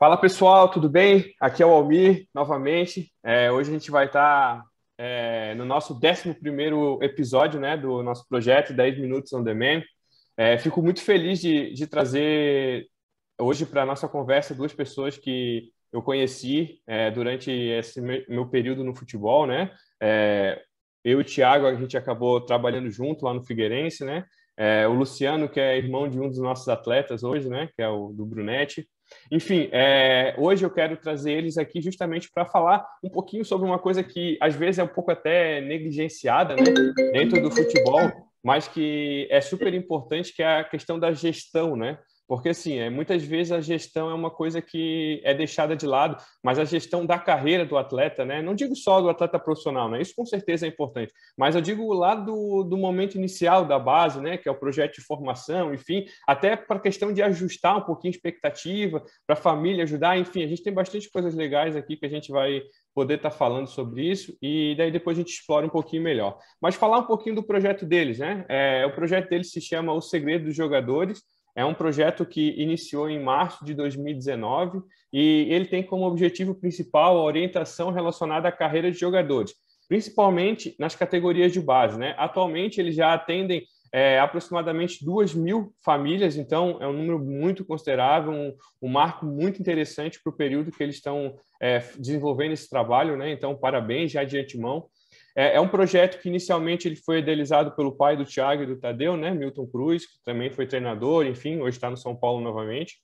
Fala pessoal, tudo bem? Aqui é o Almir, novamente. Hoje a gente vai estar no nosso 11º episódio, né, do nosso projeto 10 Minutos on Demand. Fico muito feliz de trazer hoje para a nossa conversa duas pessoas que eu conheci durante esse meu período no futebol, né? Eu e o Thiago, a gente acabou trabalhando junto lá no Figueirense, né? O Luciano, que é irmão de um dos nossos atletas hoje, né? Que é o do Brunetti. Enfim, hoje eu quero trazer eles aqui justamente para falar um pouquinho sobre uma coisa que às vezes é um pouco até negligenciada, né, dentro do futebol, mas que é super importante, que é a questão da gestão, né? Porque, assim, muitas vezes a gestão é uma coisa que é deixada de lado, mas a gestão da carreira do atleta, né? Não digo só do atleta profissional, né? Isso com certeza é importante, mas eu digo lá do momento inicial da base, né? Que é o projeto de formação, enfim, até para a questão de ajustar um pouquinho a expectativa, para a família ajudar, enfim, a gente tem bastante coisas legais aqui que a gente vai poder estar falando sobre isso e daí depois a gente explora um pouquinho melhor. Mas falar um pouquinho do projeto deles, né? O projeto deles se chama O Segredo dos Jogadores. É um projeto que iniciou em março de 2019 e ele tem como objetivo principal a orientação relacionada à carreira de jogadores, principalmente nas categorias de base, né? Atualmente, eles já atendem aproximadamente 2.000 famílias, então é um número muito considerável, um marco muito interessante para o período que eles estão desenvolvendo esse trabalho, né? Então, parabéns já de antemão. É um projeto que inicialmente ele foi idealizado pelo pai do Thiago e do Tadeu, né? Milton Cruz, que também foi treinador, enfim, hoje está no São Paulo novamente.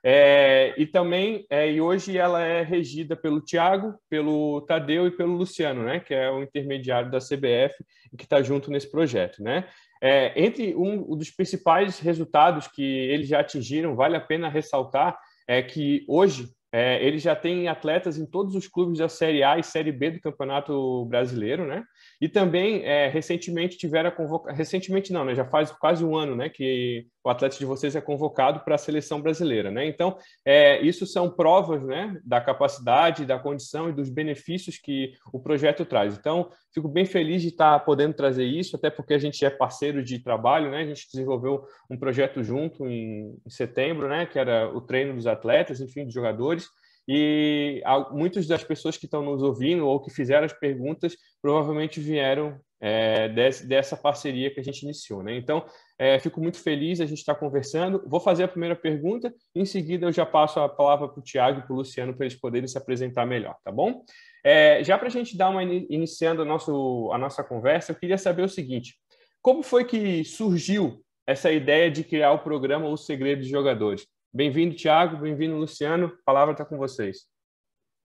E hoje ela é regida pelo Thiago, pelo Tadeu e pelo Luciano, né? Que é o intermediário da CBF e que está junto nesse projeto, né? Entre um dos principais resultados que eles já atingiram, vale a pena ressaltar, é que hoje eles já têm atletas em todos os clubes da Série A e Série B do Campeonato Brasileiro, né? E também, recentemente, tiveram a convocação... Recentemente não, né? Já faz quase um ano, né? Que o atleta de vocês é convocado para a seleção brasileira, né? Então, isso são provas, né? Da capacidade, da condição e dos benefícios que o projeto traz. Então, fico bem feliz de estar podendo trazer isso, até porque a gente é parceiro de trabalho, né? A gente desenvolveu um projeto junto em setembro, né? Que era o treino dos atletas, enfim, dos jogadores. E muitas das pessoas que estão nos ouvindo ou que fizeram as perguntas provavelmente vieram dessa parceria que a gente iniciou, né? Então, fico muito feliz, a gente está conversando. Vou fazer a primeira pergunta, em seguida eu já passo a palavra para o Thiago e para o Luciano para eles poderem se apresentar melhor, tá bom? Já para a gente dar iniciando a nossa conversa, eu queria saber o seguinte: como foi que surgiu essa ideia de criar o programa O Segredo dos Jogadores? Bem-vindo, Thiago, bem-vindo, Luciano. A palavra está com vocês.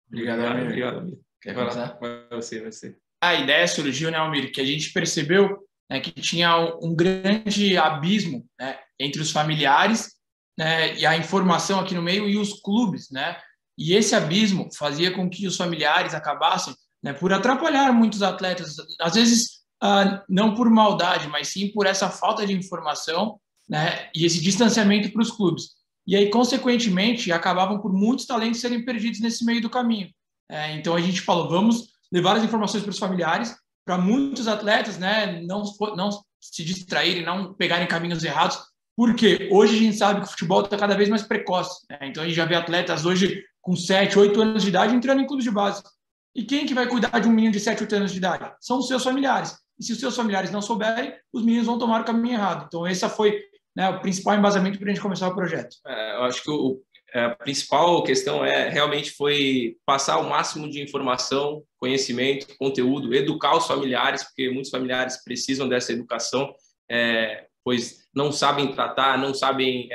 Obrigado, Almir. Quer começar? Vai você. A ideia surgiu, né, Almir, que a gente percebeu, né, que tinha um grande abismo, né, entre os familiares, né, e a informação aqui no meio e os clubes, né? E esse abismo fazia com que os familiares acabassem, né, por atrapalhar muitos atletas, às vezes não por maldade, mas sim por essa falta de informação, né, e esse distanciamento para os clubes. E aí, consequentemente, acabavam por muitos talentos serem perdidos nesse meio do caminho. Então, a gente falou, vamos levar as informações para os familiares, para muitos atletas, né, não se distraírem, não pegarem caminhos errados, porque hoje a gente sabe que o futebol está cada vez mais precoce. Né? Então, a gente já vê atletas hoje com 7, 8 anos de idade entrando em clubes de base. E quem que vai cuidar de um menino de 7, 8 anos de idade? São os seus familiares. E se os seus familiares não souberem, os meninos vão tomar o caminho errado. Então, essa foi, né, o principal embasamento para a gente começar o projeto. Eu acho que a principal questão realmente foi passar o máximo de informação, conhecimento, conteúdo, educar os familiares, porque muitos familiares precisam dessa educação, pois não sabem tratar, não sabem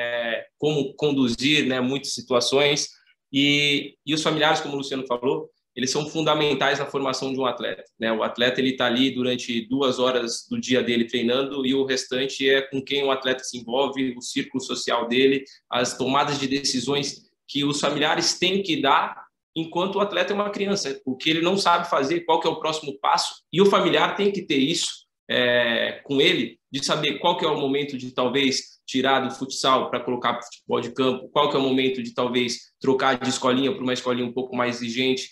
como conduzir, né, muitas situações. E os familiares, como o Luciano falou, eles são fundamentais na formação de um atleta, né? O atleta ele está ali durante 2 horas do dia dele treinando e o restante é com quem o atleta se envolve, o círculo social dele, as tomadas de decisões que os familiares têm que dar enquanto o atleta é uma criança, o que ele não sabe fazer, qual que é o próximo passo, e o familiar tem que ter isso com ele, de saber qual que é o momento de talvez tirar do futsal para colocar para o futebol de campo, qual que é o momento de talvez trocar de escolinha para uma escolinha um pouco mais exigente,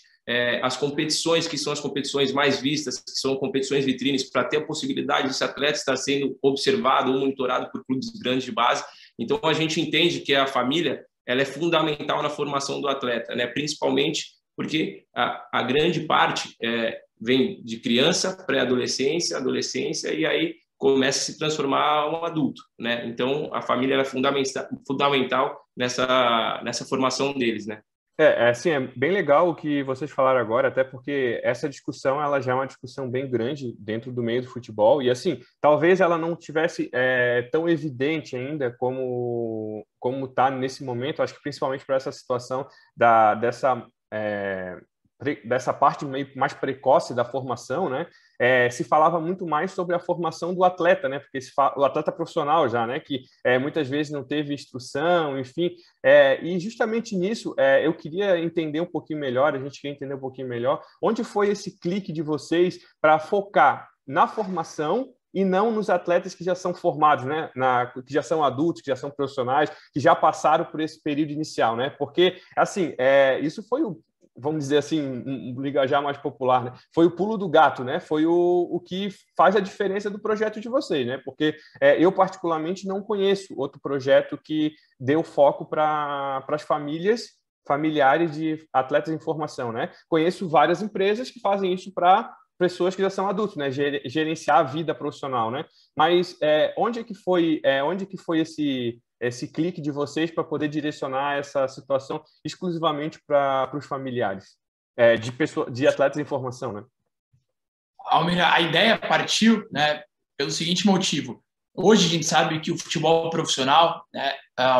as competições que são as competições mais vistas, que são competições vitrines, para ter a possibilidade desse atleta estar sendo observado ou monitorado por clubes grandes de base. Então, a gente entende que a família ela é fundamental na formação do atleta, né? Principalmente porque a grande parte vem de criança, pré-adolescência, adolescência, e aí começa a se transformar um adulto, né? Então, a família é fundamental nessa formação deles, né? Assim, é bem legal o que vocês falaram agora, até porque essa discussão, ela já é uma discussão bem grande dentro do meio do futebol, e assim, talvez ela não tivesse tão evidente ainda como está nesse momento, acho que principalmente para essa situação dessa parte meio mais precoce da formação, né? Se falava muito mais sobre a formação do atleta, né? Porque o atleta profissional já, né? Que muitas vezes não teve instrução, enfim. E justamente nisso, eu queria entender um pouquinho melhor, a gente quer entender um pouquinho melhor, onde foi esse clique de vocês para focar na formação e não nos atletas que já são formados, né? Que já são adultos, que já são profissionais, que já passaram por esse período inicial, né? Porque, assim, isso foi vamos dizer assim, um linguajar mais popular, né? Foi o pulo do gato, né? Foi o que faz a diferença do projeto de vocês, né? Porque eu, particularmente, não conheço outro projeto que deu foco para as familiares de atletas em formação, né? Conheço várias empresas que fazem isso para pessoas que já são adultos, né? Gerenciar a vida profissional, né? Mas onde que foi esse clique de vocês para poder direcionar essa situação exclusivamente para os familiares de atletas em formação, né? Almir, a ideia partiu, né, pelo seguinte motivo. Hoje a gente sabe que o futebol profissional, né,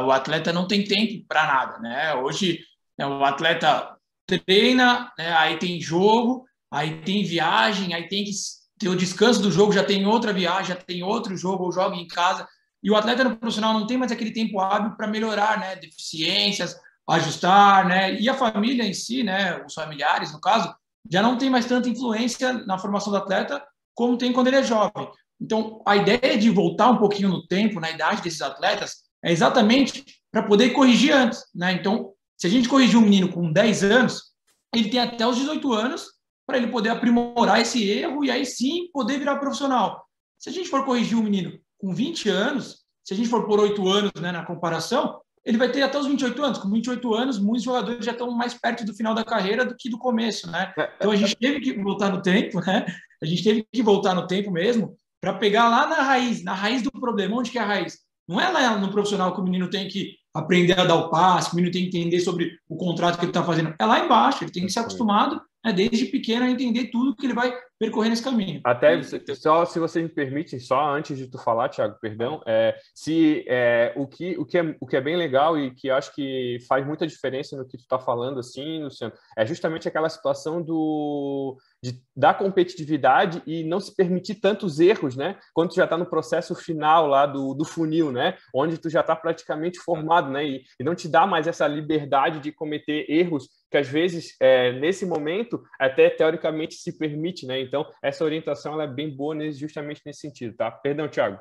o atleta não tem tempo para nada, né? Hoje o atleta treina, né, aí tem jogo, aí tem viagem, aí tem que ter o descanso do jogo, já tem outra viagem, já tem outro jogo, ou joga em casa. E o atleta no profissional não tem mais aquele tempo hábil para melhorar, né, deficiências, ajustar, né? E a família em si, né, os familiares, no caso, já não tem mais tanta influência na formação do atleta como tem quando ele é jovem. Então, a ideia de voltar um pouquinho no tempo, na idade desses atletas, é exatamente para poder corrigir antes, né? Então, se a gente corrigir um menino com 10 anos, ele tem até os 18 anos para ele poder aprimorar esse erro e aí sim poder virar profissional. Se a gente for corrigir um menino com 20 anos, se a gente for por 8 anos, né, na comparação, ele vai ter até os 28 anos. Com 28 anos, muitos jogadores já estão mais perto do final da carreira do que do começo, né? Então a gente teve que voltar no tempo, né? A gente teve que voltar no tempo mesmo para pegar lá na raiz do problema. Onde que é a raiz? Não é lá no profissional que o menino tem que aprender a dar o passe, que o menino tem que entender sobre o contrato que ele está fazendo. É lá embaixo, ele tem que ser acostumado, né, desde pequeno, a entender tudo que ele vai percorrer nesse caminho. Até, só se você me permite, só antes de tu falar, Thiago, perdão, o que é bem legal e que acho que faz muita diferença no que tu está falando, assim, Luciano, é justamente aquela situação da competitividade e não se permitir tantos erros, né? Quando tu já está no processo final lá do funil, né? Onde tu já está praticamente formado, né? E não te dá mais essa liberdade de cometer erros que às vezes, nesse momento, até teoricamente se permite, né? Então, essa orientação ela é bem boa justamente nesse sentido, tá? Perdão, Thiago.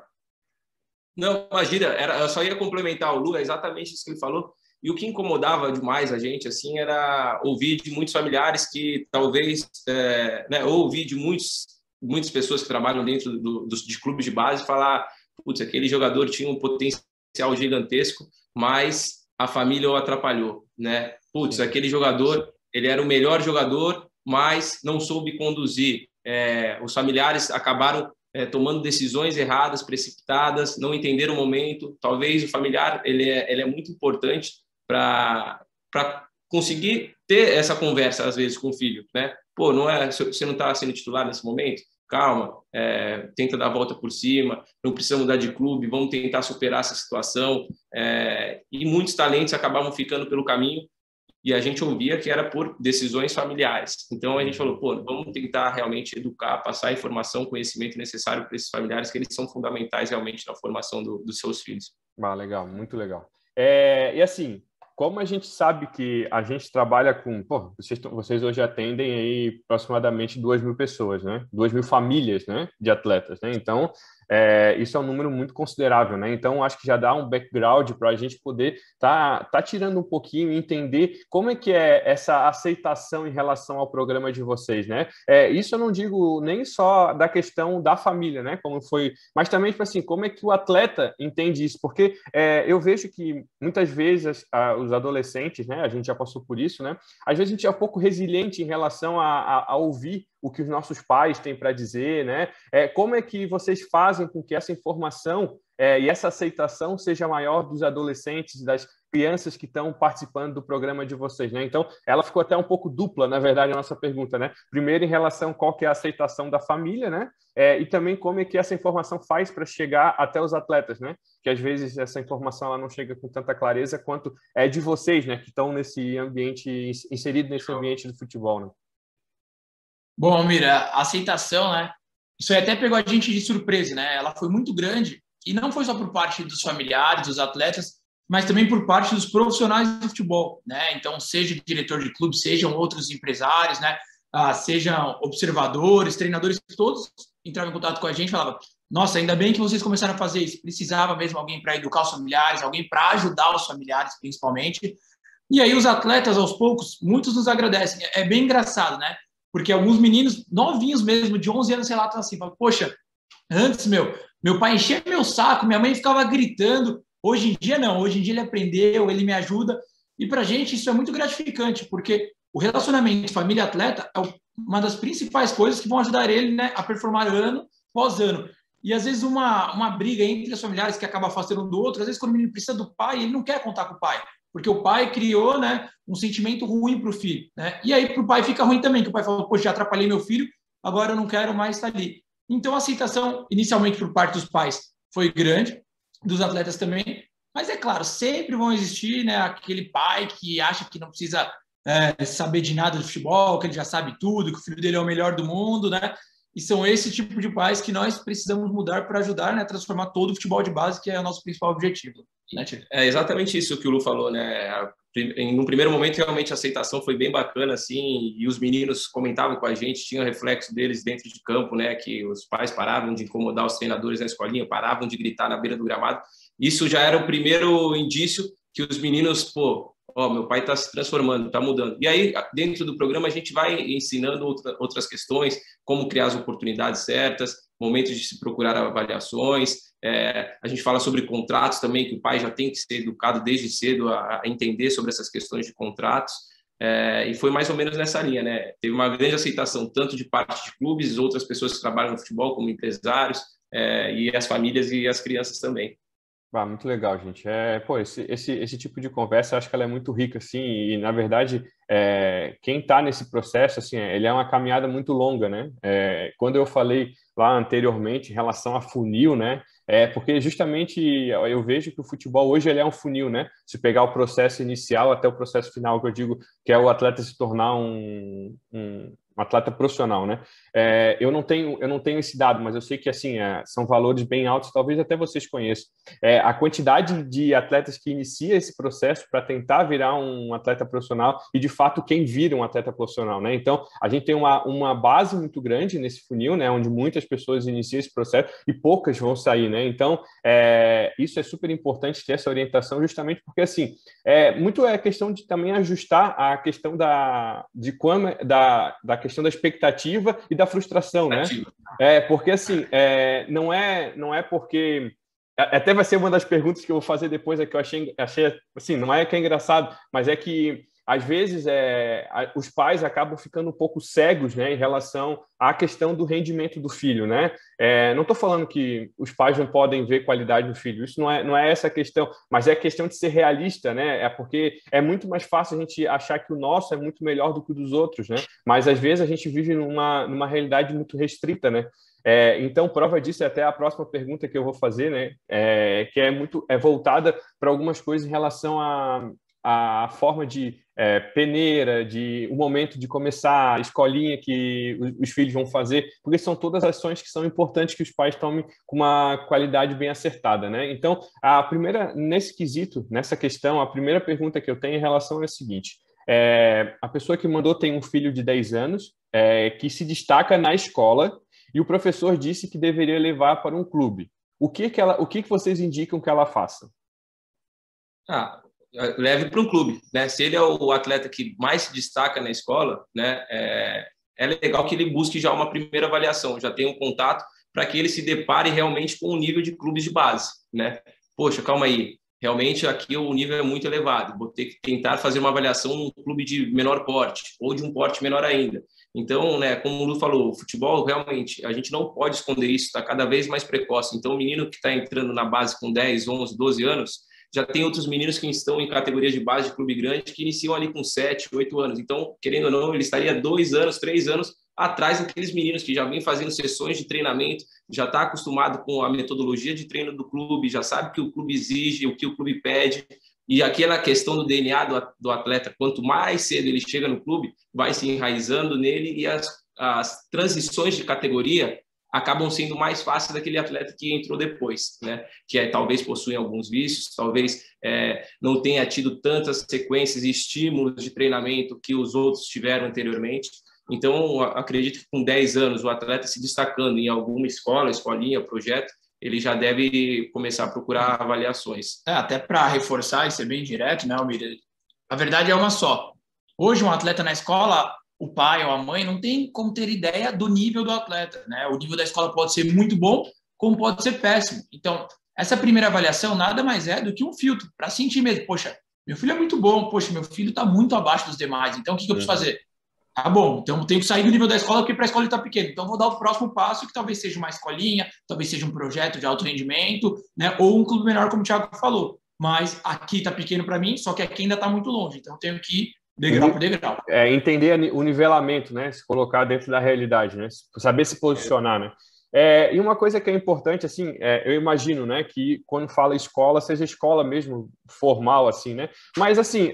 Não, imagina, eu só ia complementar o Lu, é exatamente isso que ele falou. E o que incomodava demais a gente, assim, era ouvir de muitos familiares que talvez, ou ouvir de muitas pessoas que trabalham dentro de clubes de base falar, putz, aquele jogador tinha um potencial gigantesco, mas a família o atrapalhou, né? Putz, aquele jogador, ele era o melhor jogador, mas não soube conduzir. Os familiares acabaram tomando decisões erradas, precipitadas, não entenderam o momento. Talvez o familiar ele é muito importante para conseguir ter essa conversa, às vezes, com o filho, né? Pô, você não está sendo titular nesse momento? Calma, tenta dar a volta por cima, não precisa mudar de clube, vamos tentar superar essa situação. E muitos talentos acabavam ficando pelo caminho e a gente ouvia que era por decisões familiares. Então, a gente falou, pô, vamos tentar realmente educar, passar a informação, conhecimento necessário para esses familiares, que eles são fundamentais realmente na formação dos seus filhos. Legal, muito legal. E assim, como a gente sabe que a gente trabalha com... Pô, vocês hoje atendem aí aproximadamente 2.000 pessoas, né? 2.000 famílias, né, de atletas, né? Então, isso é um número muito considerável, né? Então, acho que já dá um background para a gente poder tá tirando um pouquinho e entender como é que é essa aceitação em relação ao programa de vocês, né? Isso eu não digo nem só da questão da família, né? Como foi, mas também, tipo assim, como é que o atleta entende isso? Porque eu vejo que muitas vezes os adolescentes, né? A gente já passou por isso, né? Às vezes a gente é um pouco resiliente em relação a ouvir o que os nossos pais têm para dizer, né? Como é que vocês fazem com que essa informação e essa aceitação seja maior dos adolescentes, das crianças que estão participando do programa de vocês, né? Então, ela ficou até um pouco dupla, na verdade, a nossa pergunta, né? Primeiro, em relação a qual que é a aceitação da família, né? E também como é que essa informação faz para chegar até os atletas, né? Que às vezes essa informação ela não chega com tanta clareza quanto é de vocês, né? Que estão nesse ambiente, inserido nesse ambiente do futebol, né? Bom, Almira, a aceitação, né? Isso aí até pegou a gente de surpresa, né? Ela foi muito grande e não foi só por parte dos familiares, dos atletas, mas também por parte dos profissionais do futebol, né? Então, seja diretor de clube, sejam outros empresários, né? Sejam observadores, treinadores, todos entravam em contato com a gente e falavam: nossa, ainda bem que vocês começaram a fazer isso. Precisava mesmo alguém para educar os familiares, alguém para ajudar os familiares, principalmente. E aí os atletas, aos poucos, muitos nos agradecem. É bem engraçado, né? Porque alguns meninos novinhos mesmo, de 11 anos, relatam assim, falam: poxa, antes, meu pai enchia meu saco, minha mãe ficava gritando. Hoje em dia, não. Hoje em dia ele aprendeu, ele me ajuda. E para a gente isso é muito gratificante, porque o relacionamento família-atleta é uma das principais coisas que vão ajudar ele, né, a performar ano após ano. E às vezes uma briga entre os familiares que acaba afastando um do outro, às vezes quando o menino precisa do pai, ele não quer contar com o pai, porque o pai criou, né, um sentimento ruim para o filho, né? E aí para o pai fica ruim também, que o pai fala: poxa, já atrapalhei meu filho, agora eu não quero mais estar ali. Então a aceitação, inicialmente por parte dos pais, foi grande, dos atletas também, mas é claro, sempre vão existir, né, aquele pai que acha que não precisa saber de nada de futebol, que ele já sabe tudo, que o filho dele é o melhor do mundo, né? E são esse tipo de pais que nós precisamos mudar para ajudar, né, a transformar todo o futebol de base, que é o nosso principal objetivo. Né, é exatamente isso que o Lu falou, né? Em um primeiro momento, realmente a aceitação foi bem bacana, assim, e os meninos comentavam com a gente, tinha reflexo deles dentro de campo, né? Que os pais paravam de incomodar os treinadores na escolinha, paravam de gritar na beira do gramado. Isso já era o primeiro indício que os meninos, meu pai está se transformando, está mudando. E aí, dentro do programa, a gente vai ensinando outras questões, como criar as oportunidades certas, momentos de se procurar avaliações. A gente fala sobre contratos também, que o pai já tem que ser educado desde cedo a entender sobre essas questões de contratos. E foi mais ou menos nessa linha, né? Teve uma grande aceitação, tanto de parte de clubes, outras pessoas que trabalham no futebol, como empresários, e as famílias e as crianças também. Muito legal, gente. Esse tipo de conversa, eu acho que ela é muito rica, assim, e, na verdade, quem está nesse processo, assim, ele é uma caminhada muito longa, né? Quando eu falei lá anteriormente em relação a funil, né? Porque justamente eu vejo que o futebol hoje ele é um funil, né? Se pegar o processo inicial até o processo final, que eu digo que é o atleta se tornar um atleta profissional, né? Eu não tenho esse dado, mas eu sei que assim são valores bem altos, talvez até vocês conheçam. A quantidade de atletas que inicia esse processo para tentar virar um atleta profissional e de fato quem vira um atleta profissional, né? Então a gente tem uma base muito grande nesse funil, né? Onde muitas pessoas iniciam esse processo e poucas vão sair, né? Então isso é super importante ter essa orientação, justamente porque assim muito é questão de também ajustar a questão da questão da expectativa e da frustração, né? Porque assim, não é porque... Até vai ser uma das perguntas que eu vou fazer depois, que eu achei assim, não é que é engraçado, mas é que às vezes os pais acabam ficando um pouco cegos, né, em relação à questão do rendimento do filho, né? Não estou falando que os pais não podem ver qualidade no filho, isso não é essa a questão, mas é a questão de ser realista, né? Porque é muito mais fácil a gente achar que o nosso é muito melhor do que o dos outros, né? Mas às vezes a gente vive numa realidade muito restrita, né? Então, prova disso é até a próxima pergunta que eu vou fazer, né? Que é voltada para algumas coisas em relação à forma de peneira, de o momento de começar a escolinha que os filhos vão fazer, porque são todas ações que são importantes que os pais tomem com uma qualidade bem acertada, né? Então, nesse quesito, nessa questão, a primeira pergunta que eu tenho em relação é a seguinte: a pessoa que mandou tem um filho de 10 anos que se destaca na escola e o professor disse que deveria levar para um clube. O que vocês indicam que ela faça? Leve para um clube, né? Se ele é o atleta que mais se destaca na escola, né? É legal que ele busque já uma primeira avaliação, já tenha um contato para que ele se depare realmente com o nível de clubes de base, né? Poxa, calma aí, realmente aqui o nível é muito elevado, vou ter que tentar fazer uma avaliação num clube de menor porte ou de um porte menor ainda. Então, né, como o Lu falou, o futebol realmente, a gente não pode esconder isso, está cada vez mais precoce. Então, o menino que está entrando na base com 10, 11, 12 anos, já tem outros meninos que estão em categorias de base de clube grande que iniciam ali com 7, 8 anos. Então, querendo ou não, ele estaria 2 anos, 3 anos atrás daqueles meninos que já vêm fazendo sessões de treinamento, já está acostumado com a metodologia de treino do clube, já sabe o que o clube exige, o que o clube pede. E aquela questão do DNA do atleta, quanto mais cedo ele chega no clube, vai se enraizando nele e as transições de categoria acabam sendo mais fáceis daquele atleta que entrou depois, né? Que talvez possui alguns vícios, talvez não tenha tido tantas sequências e estímulos de treinamento que os outros tiveram anteriormente. Então, acredito que com 10 anos, o atleta se destacando em alguma escola, escolinha, projeto, ele já deve começar a procurar avaliações. Até para reforçar e ser bem direto, né, Almir? A verdade é uma só. Hoje, um atleta na escola, o pai ou a mãe não tem como ter ideia do nível do atleta, né? O nível da escola pode ser muito bom, como pode ser péssimo. Então, essa primeira avaliação nada mais é do que um filtro, para sentir mesmo, poxa, meu filho é muito bom, poxa, meu filho está muito abaixo dos demais, então o que eu preciso fazer? Tá bom, então eu tenho que sair do nível da escola porque para a escola ele está pequeno. Então vou dar o próximo passo, que talvez seja uma escolinha, talvez seja um projeto de alto rendimento, né? Ou um clube menor, como o Thiago falou. Mas aqui está pequeno para mim, só que aqui ainda está muito longe. Então eu tenho que ir degrau por degrau. Entender o nivelamento, né? Se colocar dentro da realidade, né? Saber se posicionar, né? E uma coisa que é importante, assim, eu imagino, né, que quando fala escola, seja escola mesmo formal, assim, né? Mas, assim,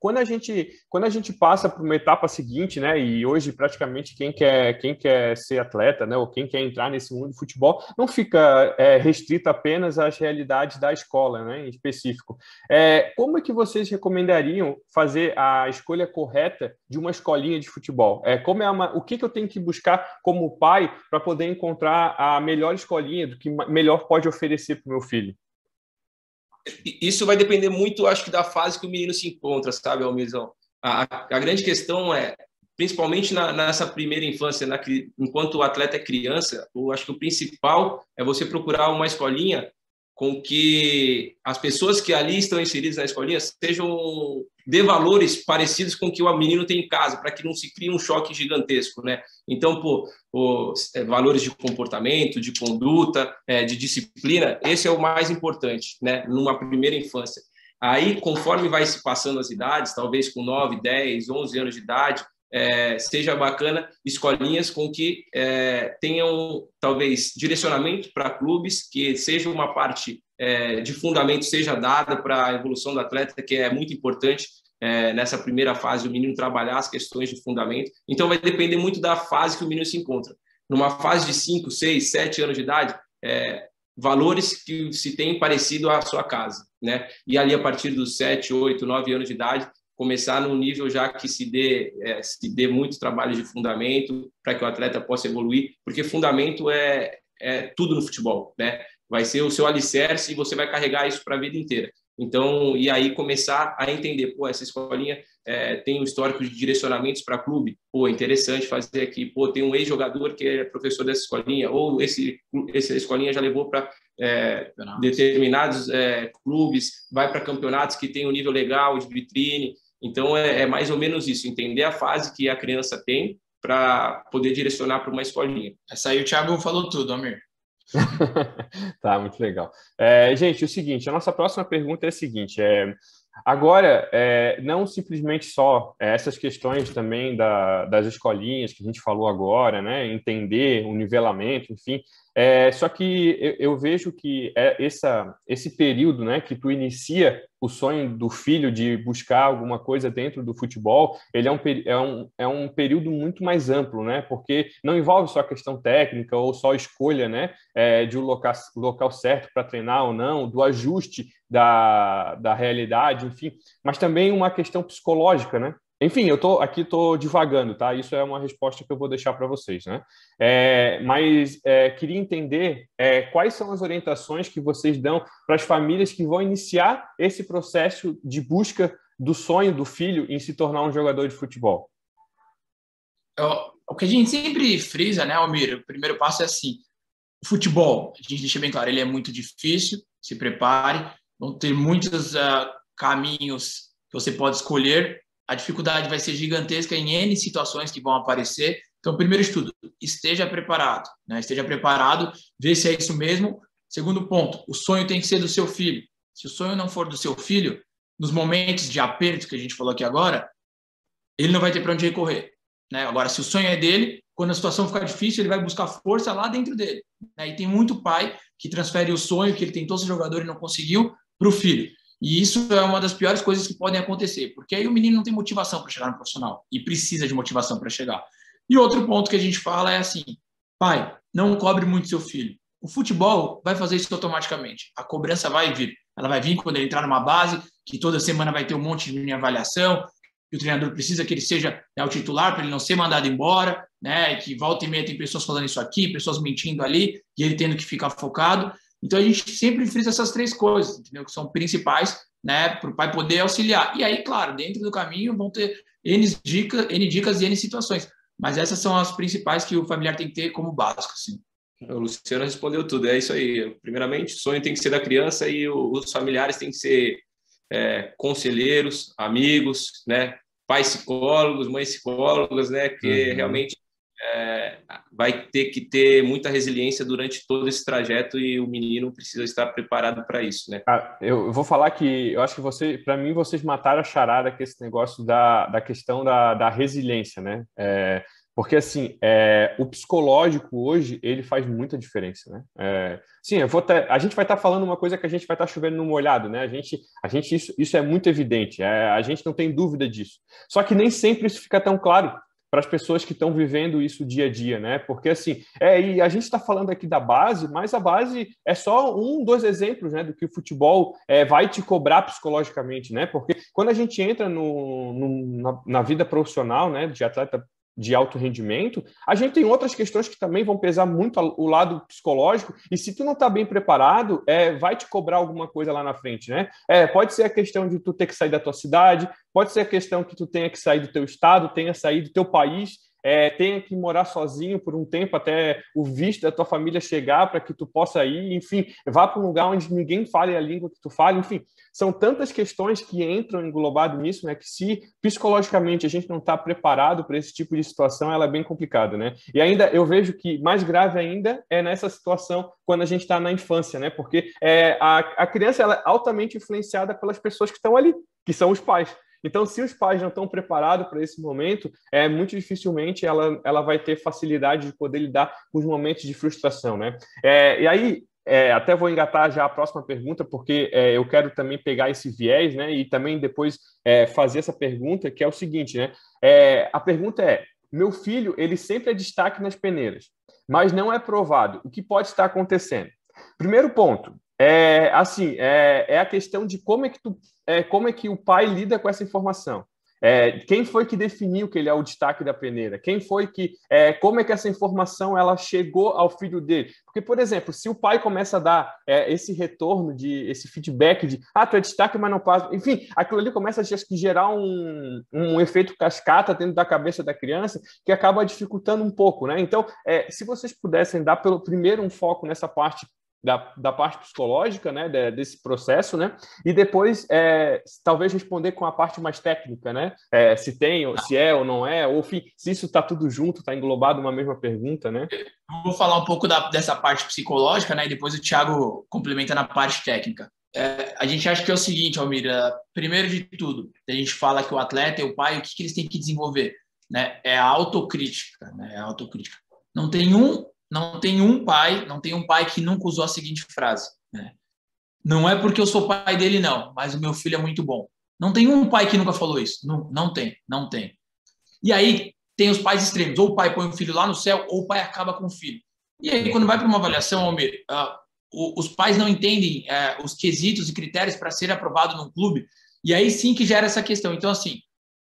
quando a gente passa para uma etapa seguinte, né, e hoje praticamente quem quer ser atleta, né, ou quem quer entrar nesse mundo do futebol, não fica restrito apenas às realidades da escola, né, em específico. Como é que vocês recomendariam fazer a escolha correta de uma escolinha de futebol? O que eu tenho que buscar como pai para poder encontrar a melhor escolinha, do que melhor pode oferecer para o meu filho? Isso vai depender muito, acho que, da fase que o menino se encontra, sabe, Almirzão? A grande questão principalmente nessa primeira infância, enquanto o atleta é criança, eu acho que o principal é você procurar uma escolinha com que as pessoas que ali estão inseridas na escolinha dê valores parecidos com o que o menino tem em casa, para que não se crie um choque gigantesco, né? Então, valores de comportamento, de conduta, de disciplina, esse é o mais importante, né? Numa primeira infância. Aí, conforme vai se passando as idades, talvez com 9, 10, 11 anos de idade, seja bacana escolinhas com que tenham talvez direcionamento para clubes, que seja uma parte de fundamento seja dada para a evolução do atleta, que é muito importante nessa primeira fase, o menino trabalhar as questões de fundamento. Então vai depender muito da fase que o menino se encontra. Numa fase de 5, 6, 7 anos de idade, valores que se tem parecido à sua casa, né? E ali a partir dos 7, 8, 9 anos de idade, começar num nível já que se dê muito trabalho de fundamento para que o atleta possa evoluir, porque fundamento é tudo no futebol, né? Vai ser o seu alicerce e você vai carregar isso para a vida inteira. Então, e aí começar a entender, essa escolinha tem um histórico de direcionamentos para clube, interessante fazer aqui, tem um ex-jogador que é professor dessa escolinha, ou essa escolinha já levou para determinados clubes, vai para campeonatos que tem um nível legal de vitrine. Então, é mais ou menos isso, entender a fase que a criança tem para poder direcionar para uma escolinha. Essa aí o Thiago falou tudo, Almir. Tá, muito legal. Gente, o seguinte, a nossa próxima pergunta é a seguinte, agora, não simplesmente só essas questões também das escolinhas que a gente falou agora, né, entender o nivelamento, enfim, só que eu vejo que esse período, né, que tu inicia o sonho do filho de buscar alguma coisa dentro do futebol, ele é um período muito mais amplo, né, porque não envolve só a questão técnica ou só a escolha, né, de um local certo para treinar ou não, do ajuste da realidade, enfim, mas também uma questão psicológica, né? Enfim, eu tô divagando, tá? Isso é uma resposta que eu vou deixar para vocês, né? Mas queria entender quais são as orientações que vocês dão para as famílias que vão iniciar esse processo de busca do sonho do filho em se tornar um jogador de futebol. O que a gente sempre frisa, né, Almir? O primeiro passo é assim: o futebol, a gente deixa bem claro, ele é muito difícil, se prepare, vão ter muitos caminhos que você pode escolher, a dificuldade vai ser gigantesca em N situações que vão aparecer. Então, primeiro de tudo, esteja preparado, né? Esteja preparado, vê se é isso mesmo. Segundo ponto, o sonho tem que ser do seu filho. Se o sonho não for do seu filho, nos momentos de aperto que a gente falou aqui agora, ele não vai ter para onde recorrer, né? Agora, se o sonho é dele, quando a situação ficar difícil, ele vai buscar força lá dentro dele, né? E tem muito pai que transfere o sonho que ele tentou ser jogador e não conseguiu para o filho. E isso é uma das piores coisas que podem acontecer, porque aí o menino não tem motivação para chegar no profissional e precisa de motivação para chegar. E outro ponto que a gente fala é assim: pai, não cobre muito seu filho. O futebol vai fazer isso automaticamente. A cobrança vai vir. Ela vai vir quando ele entrar numa base, que toda semana vai ter um monte de avaliação, que o treinador precisa que ele seja o titular para ele não ser mandado embora, né? E que volta e meia tem pessoas falando isso aqui, pessoas mentindo ali, e ele tendo que ficar focado. Então, a gente sempre frisa essas três coisas, entendeu? Que são principais, né, para o pai poder auxiliar. E aí, claro, dentro do caminho vão ter N dicas e N situações. Mas essas são as principais que o familiar tem que ter como básico, assim. O Luciano respondeu tudo, é isso aí. Primeiramente, o sonho tem que ser da criança e os familiares têm que ser conselheiros, amigos, né? Pais psicólogos, mães psicólogas, né? Que realmente vai ter que ter muita resiliência durante todo esse trajeto e o menino precisa estar preparado para isso, né? Eu vou falar que eu acho que para mim, vocês mataram a charada com esse negócio da questão da resiliência, né? Porque, assim, o psicológico hoje, ele faz muita diferença, né? Sim, a gente vai estar falando uma coisa que a gente vai estar chovendo no molhado, né? Isso é muito evidente, a gente não tem dúvida disso. Só que nem sempre isso fica tão claro para as pessoas que estão vivendo isso dia a dia, né? Porque, assim, e a gente está falando aqui da base, mas a base é só dois exemplos, né, do que o futebol vai te cobrar psicologicamente, né? Porque quando a gente entra na vida profissional, né, de atleta de alto rendimento, a gente tem outras questões que também vão pesar muito o lado psicológico, e se tu não está bem preparado, vai te cobrar alguma coisa lá na frente, né? Pode ser a questão de tu ter que sair da tua cidade, pode ser a questão que tu tenha que sair do teu estado, tenha que sair do teu país, tenha que morar sozinho por um tempo até o visto da tua família chegar para que tu possa ir, enfim, vá para um lugar onde ninguém fale a língua que tu fala, enfim, são tantas questões que entram englobado nisso, né, que se psicologicamente a gente não está preparado para esse tipo de situação, ela é bem complicada, né? E ainda eu vejo que mais grave ainda é nessa situação quando a gente está na infância, né? Porque a criança ela é altamente influenciada pelas pessoas que estão ali, que são os pais. Então, se os pais não estão preparados para esse momento, muito dificilmente ela vai ter facilidade de poder lidar com os momentos de frustração, né? E aí, até vou engatar já a próxima pergunta, porque eu quero também pegar esse viés, né? E também depois fazer essa pergunta, que é o seguinte, né? A pergunta meu filho, ele sempre é destaque nas peneiras, mas não é provado. O que pode estar acontecendo? Primeiro ponto, a questão de como é que o pai lida com essa informação. Quem foi que definiu que ele é o destaque da peneira? Quem foi como é que essa informação ela chegou ao filho dele? Porque, por exemplo, se o pai começa a dar esse retorno, esse feedback de tu é destaque, mas não passa. Enfim, aquilo ali começa a gerar um efeito cascata dentro da cabeça da criança que acaba dificultando um pouco, né? Então, se vocês pudessem dar primeiro um foco nessa parte da parte psicológica, né, desse processo, né, e depois talvez responder com a parte mais técnica, né, se é ou não é, ou enfim, se isso está tudo junto, está englobado numa mesma pergunta, né? Eu vou falar um pouco dessa parte psicológica, né, e depois o Thiago complementa na parte técnica. A gente acha que é o seguinte, Almira, primeiro de tudo, a gente fala que o atleta e o pai, o que eles têm que desenvolver, né, é a autocrítica, né, a autocrítica. Não tem um pai que nunca usou a seguinte frase, né? Não é porque eu sou pai dele, não, mas o meu filho é muito bom. Não tem um pai que nunca falou isso. Não tem. E aí tem os pais extremos. Ou o pai põe o filho lá no céu, ou o pai acaba com o filho. E aí, quando vai para uma avaliação, Almir, os pais não entendem os quesitos e critérios para ser aprovado num clube, e aí sim que gera essa questão. Então, assim,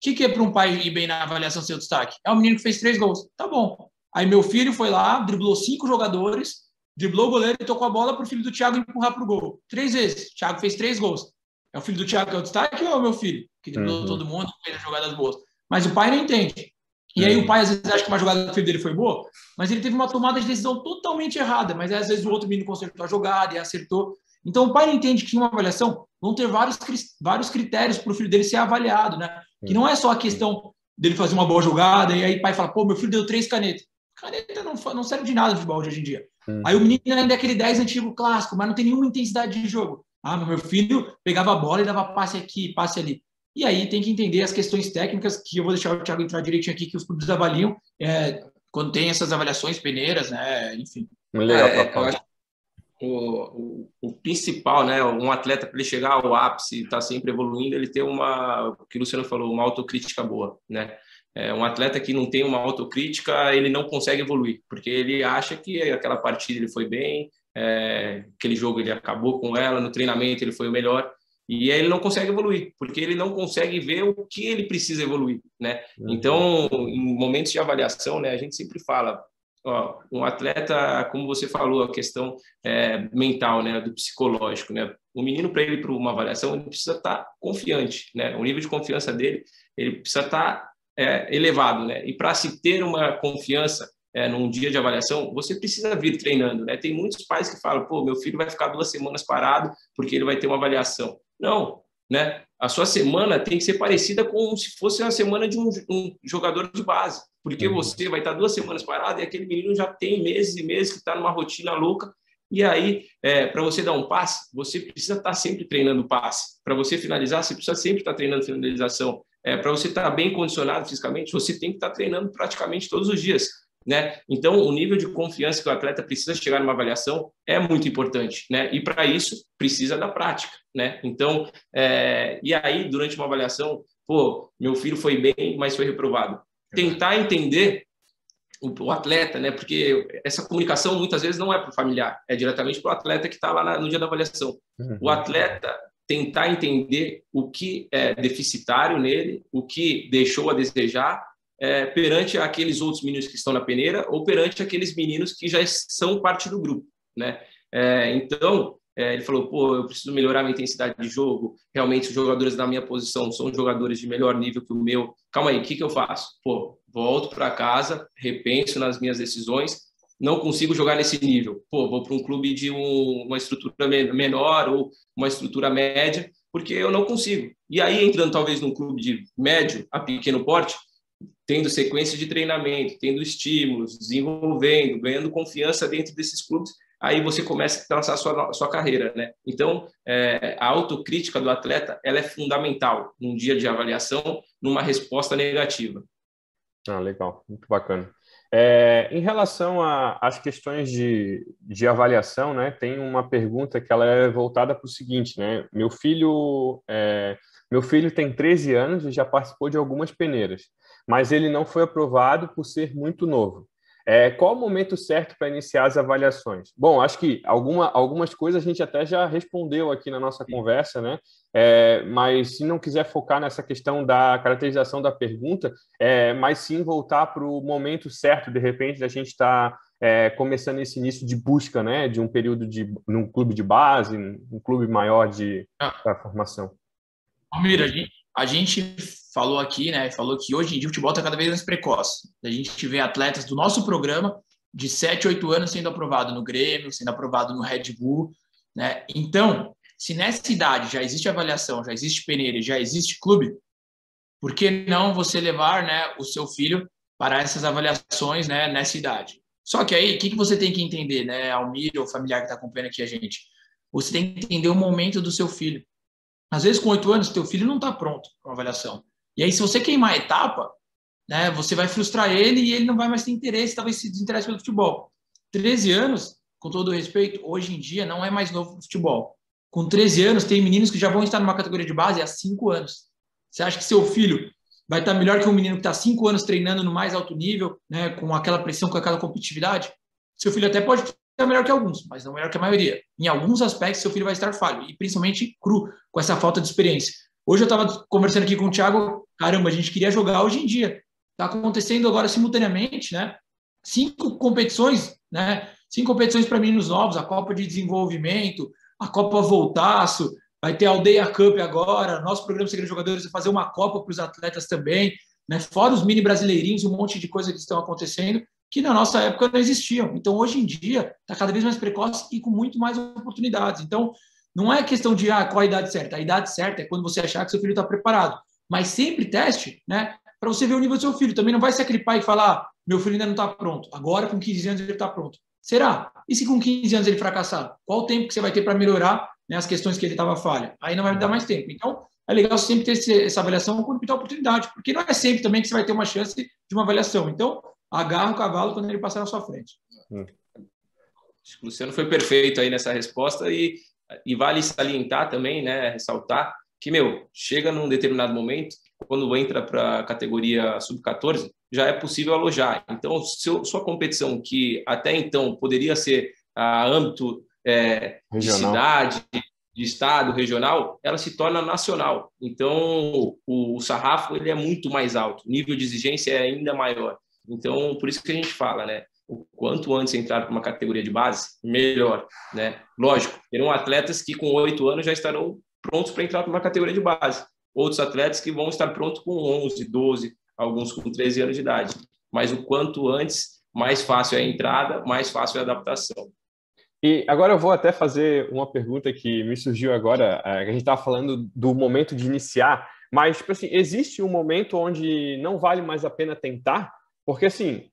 que é para um pai ir bem na avaliação seu destaque? É um menino que fez 3 gols. Tá bom. Aí meu filho foi lá, driblou 5 jogadores, driblou o goleiro e tocou a bola para o filho do Thiago empurrar para o gol. 3 vezes. O Thiago fez 3 gols. É o filho do Thiago que é o destaque ou é o meu filho? Que driblou todo mundo, fez as jogadas boas. Mas o pai não entende. E aí o pai às vezes acha que uma jogada do filho dele foi boa, mas ele teve uma tomada de decisão totalmente errada. Mas às vezes o outro menino consertou a jogada e acertou. Então o pai não entende que em uma avaliação vão ter vários critérios para o filho dele ser avaliado, né? Que não é só a questão dele fazer uma boa jogada e aí o pai fala, pô, meu filho deu 3 canetas. Caneta não serve de nada no futebol de hoje em dia. Aí o menino ainda é aquele 10 antigo clássico, mas não tem nenhuma intensidade de jogo. Ah, meu filho pegava a bola e dava passe aqui, passe ali. E aí tem que entender as questões técnicas, que eu vou deixar o Thiago entrar direitinho aqui, que os clubes avaliam quando tem essas avaliações peneiras, né? Enfim. Legal, eu acho o principal, né? Um atleta, para ele chegar ao ápice e estar sempre evoluindo, ele tem o que o Luciano falou, uma autocrítica boa, né? Um atleta que não tem uma autocrítica, ele não consegue evoluir, porque ele acha que aquela partida ele foi bem, aquele jogo ele acabou com ela, no treinamento ele foi o melhor, e aí ele não consegue evoluir, porque ele não consegue ver o que ele precisa evoluir, né? Então, em momentos de avaliação, né, a gente sempre fala, ó, um atleta, como você falou, a questão mental, né, do psicológico, né? O menino, para ele ir para uma avaliação, ele precisa estar confiante, né? O nível de confiança dele, ele precisa estar elevado, né? E para se ter uma confiança num dia de avaliação, você precisa vir treinando, né? Tem muitos pais que falam, pô, meu filho vai ficar 2 semanas parado porque ele vai ter uma avaliação. Não, né? A sua semana tem que ser parecida com se fosse a semana de um jogador de base, porque você vai estar 2 semanas parado e aquele menino já tem meses e meses que está numa rotina louca. E aí, para você dar um passe, você precisa estar sempre treinando passe. Para você finalizar, você precisa sempre estar treinando finalização. Para você estar bem condicionado fisicamente, você tem que estar treinando praticamente todos os dias, né? Então, o nível de confiança que o atleta precisa chegar numa avaliação é muito importante, né? E para isso precisa da prática, né? Então, e aí durante uma avaliação, pô, meu filho foi bem, mas foi reprovado. Tentar entender o atleta, né? Porque essa comunicação muitas vezes não é para o familiar, é diretamente para o atleta que está lá no dia da avaliação. O atleta tentar entender o que é deficitário nele, o que deixou a desejar perante aqueles outros meninos que estão na peneira ou perante aqueles meninos que já são parte do grupo, né? Então, ele falou, pô, eu preciso melhorar a minha intensidade de jogo, realmente os jogadores da minha posição são jogadores de melhor nível que o meu. Calma aí, o que eu faço? Pô, volto para casa, repenso nas minhas decisões, não consigo jogar nesse nível. Pô, vou para um clube de uma estrutura menor ou uma estrutura média, porque eu não consigo. E aí, entrando talvez num clube de médio a pequeno porte, tendo sequência de treinamento, tendo estímulos, desenvolvendo, ganhando confiança dentro desses clubes, aí você começa a traçar a sua carreira, né? Então, a autocrítica do atleta, ela é fundamental num dia de avaliação, numa resposta negativa. Ah, legal, muito bacana. Em relação às questões de avaliação, né, tem uma pergunta que ela é voltada para o seguinte, né? Meu filho tem 13 anos e já participou de algumas peneiras, mas ele não foi aprovado por ser muito novo. Qual o momento certo para iniciar as avaliações? Bom, acho que algumas coisas a gente até já respondeu aqui na nossa conversa, né? Mas se não quiser focar nessa questão da caracterização da pergunta, mas sim voltar para o momento certo, de repente, da gente estar começando esse início de busca, né? De um período num clube de base, um clube maior da formação. Almir, a gente falou aqui, né? Falou que hoje em dia o futebol está cada vez mais precoce. A gente vê atletas do nosso programa de 7, 8 anos sendo aprovado no Grêmio, sendo aprovado no Red Bull, né? Então, se nessa idade já existe avaliação, já existe peneira, já existe clube, por que não você levar, né, o seu filho para essas avaliações, né, nessa idade? Só que aí, o que você tem que entender, né, Almir, ou familiar que está acompanhando aqui a gente? Você tem que entender o momento do seu filho. Às vezes, com 8 anos, teu filho não está pronto para uma avaliação. E aí, se você queimar a etapa, né, você vai frustrar ele e ele não vai mais ter interesse, talvez se desinteresse pelo futebol. 13 anos, com todo o respeito, hoje em dia não é mais novo no futebol. Com 13 anos, tem meninos que já vão estar numa categoria de base há 5 anos. Você acha que seu filho vai estar melhor que um menino que está 5 anos treinando no mais alto nível, né, com aquela pressão, com aquela competitividade? Seu filho até pode estar melhor que alguns, mas não melhor que a maioria. Em alguns aspectos, seu filho vai estar falho, e principalmente cru, com essa falta de experiência. Hoje eu estava conversando aqui com o Thiago, caramba, a gente queria jogar hoje em dia. Está acontecendo agora simultaneamente, né? 5 competições, né? 5 competições para meninos novos, a Copa de Desenvolvimento, a Copa Voltaço, vai ter a Aldeia Cup agora, nosso programa Segredo de Jogadores vai fazer uma Copa para os atletas também, né? Fora os mini brasileirinhos, um monte de coisa que estão acontecendo, que na nossa época não existiam. Então, hoje em dia, está cada vez mais precoce e com muito mais oportunidades. Então, não é questão de qual a idade certa. A idade certa é quando você achar que seu filho está preparado. Mas sempre teste, né? Para você ver o nível do seu filho. Também não vai ser aquele pai que fala, meu filho ainda não está pronto. Agora, com 15 anos, ele está pronto. Será? E se com 15 anos ele fracassar? Qual o tempo que você vai ter para melhorar, né, as questões que ele estava falha? Aí não vai dar mais tempo. Então, é legal sempre ter essa avaliação quando pintar oportunidade, porque não é sempre também que você vai ter uma chance de uma avaliação. Então, agarra o cavalo quando ele passar na sua frente. Acho que o Luciano foi perfeito aí nessa resposta e vale salientar também, né, ressaltar que, chega num determinado momento, quando entra para a categoria sub-14, já é possível alojar. Então, sua competição, que até então poderia ser a âmbito de cidade, de estado, regional, ela se torna nacional. Então, o sarrafo ele é muito mais alto, o nível de exigência é ainda maior. Então, por isso que a gente fala, né? O quanto antes entrar para uma categoria de base, melhor, né? Lógico, terão atletas que com 8 anos já estarão prontos para entrar para uma categoria de base. Outros atletas que vão estar prontos com 11, 12, alguns com 13 anos de idade. Mas o quanto antes, mais fácil é a entrada, mais fácil é a adaptação. E agora eu vou até fazer uma pergunta que me surgiu agora. A gente estava falando do momento de iniciar, mas, tipo assim, existe um momento onde não vale mais a pena tentar? Porque, assim,